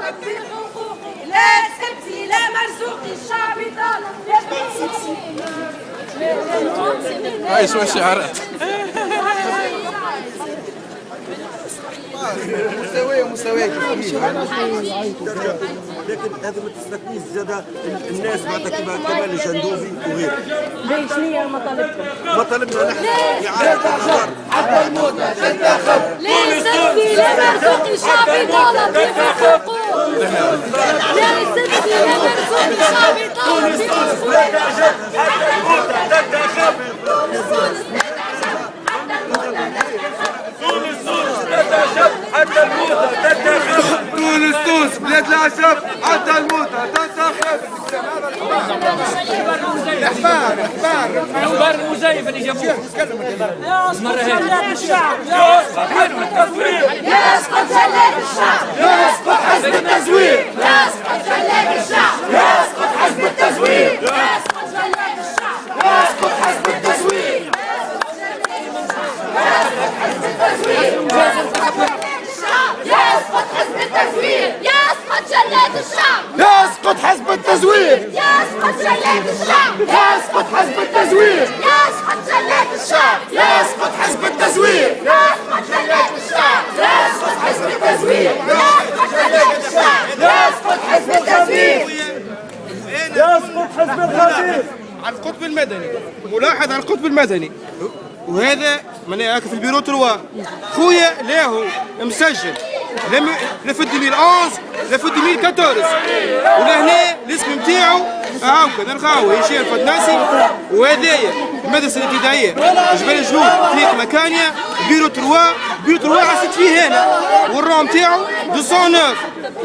طالب بحقوقه، لا سبسي لا مرزوقي، الشعب طالب بحقوقه. هاي شو الشعارات. مساواة لكن هذا ما تستثنيش زاد الناس بعد كمال الجندوبي وغيره. ليش شنو مطالبكم؟ مطالبنا نحن إعادة النظر حتى الموت تنتخب. لا سبسي لا مرزوقي، الشعب طالب بحقوقه. لا سبسي لا مرزوقي، الشعب طالب بحقوقه. حتى الموت تنتخب. حتى الموت تنتخب. تونس بلاد العشب حتى الموت تنتخب. عمر المزيف اللي جابوه مرة هي الشعب يسقط حزب التزوير. يسقط جلاد الشعب. يسقط حزب التزوير. يسقط جلاد الشعب. يسقط حزب التزوير. يسقط جلاد الشعب. يسقط حزب التزوير. يسقط حزب التزوير. يسقط جلاد الشعب. يسقط حزب التزوير. يسقط جلاد الشعب. يسقط حزب التزوير. يسقط جلاد الشعب. يسقط حزب التزوير. يسقط جلاد الشعب. يسقط حزب التزوير. يسقط جلاد الشعب. يسقط حزب التزوير. يسقط حزب الخطيب على القطب المدني. ملاحظ على القطب المدني، وهذا معناها في البيرو 3 خويا لاهو مسجل لا في 2011 لا في 2014 ولهنا الاسم نتاعو هاكا نلقاو هشام فتناسي، وهذايا المدرسه الابتدائيه جبل الجنوب طريق مكانيا بيرو 3. بيرو 3 عسيت فيه هنا والرقم نتاعو 209.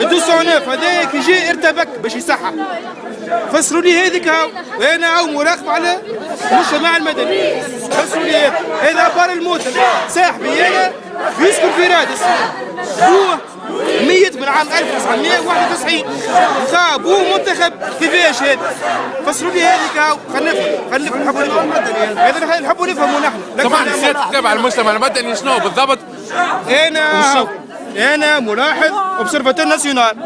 ال 209 هذايا كي جا ارتبك باش يصحح. فسروا لي هذيك هاو، انا هاو مراقب على المجتمع المدني. فسروا لي هذا بار الموت صاحبي انا يسكن في رادس، هو ميت من عام 1991 خاب هو منتخب كيفاش هذا. فسروا لي هذيك هاو. خلينا نحبوا نفهموا هذا، نحبوا نفهموا نحن. طبعا السيد تتابع المجتمع المدني شنو بالضبط؟ انا ملاحظ اوبسرفاتور ناسيونال.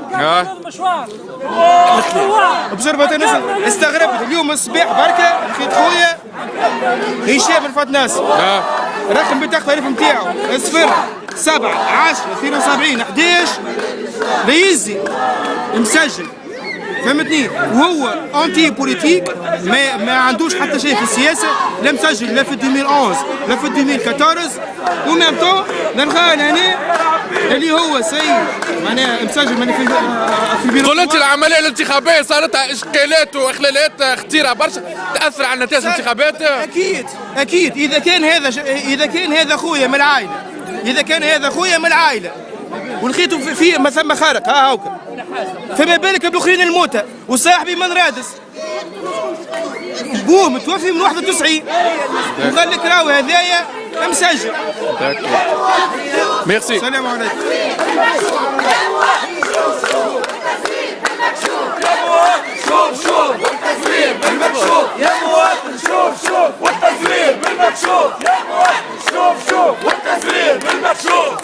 اوبسرفاتور ناسيونال. استغربت اليوم الصباح بركه لقيت خويا هشام الفتناسي رقم بطاقة التعريف نتاعو 07/10/72 رئيسي مسجل، فهمتني؟ وهو انتي بوليتيك، ما عندوش حتى شيء في السياسه، لا مسجل لا في 2011 لا في 2014. وميم طون نلقاه هنا اللي هو سيد معناها مسجل في البيرو. قلت العمليه الانتخابيه صارتها اشكالات واخلالات خطيره برشا تاثر على نتائج الانتخابات. اكيد اذا كان هذا خويا من العائله، اذا كان هذا خويا من العائله ولقيته في ما ثم خارق هاكا، فما بالك بالاخرين الموتى. وصاحبي من رادس بوه متوفي من 91 وقال لك راهو هذايا مسجل. ميرسي. السلام عليكم. شوف والتزوير بالمكشوف يا مواطن. شوف والتزوير بالمكشوف يا مواطن. شوف والتزوير بالمكشوف.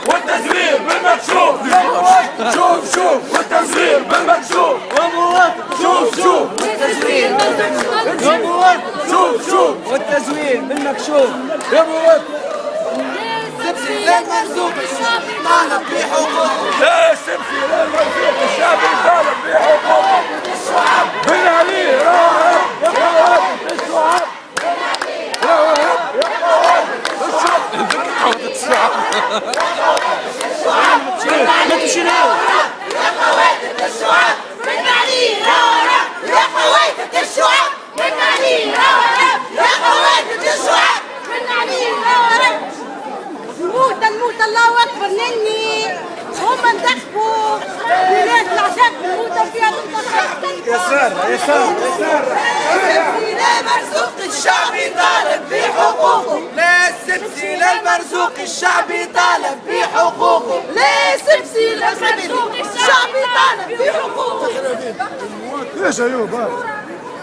والتزوير بالمكشوف يا مواطن. شوف والتزوير بالمكشوف يا مواطن. شوف والتزوير بالمكشوف يا مواطن. شوف والتزوير بالمكشوف يا مواطن. سبسي لا مرزوق، الشعب طالب بحقوقه. لا سبسي لا مرزوق، الشعب طالب بحقوقه. الشعب بن علي راهب يا قوات الشعب. بن علي راهب يا قوات الشعب. الشعب ما تمشيناو يا قوات الشعب. بن علي راهب يا قوات الشعب. بن علي راهب يا قوات الشعب. بن علي راهب الموت الله اكبر. نني هما انتخبوا بلاد العشاق الموتى فيها منطقة يسار لا مرزوق، الشعب طالب بحقوقه. لا سبسي لا المرزوق، الشعب طالب بحقوقه. لا سبسي لا مرزوق، الشعب طالب بحقوقه. ايش ايوب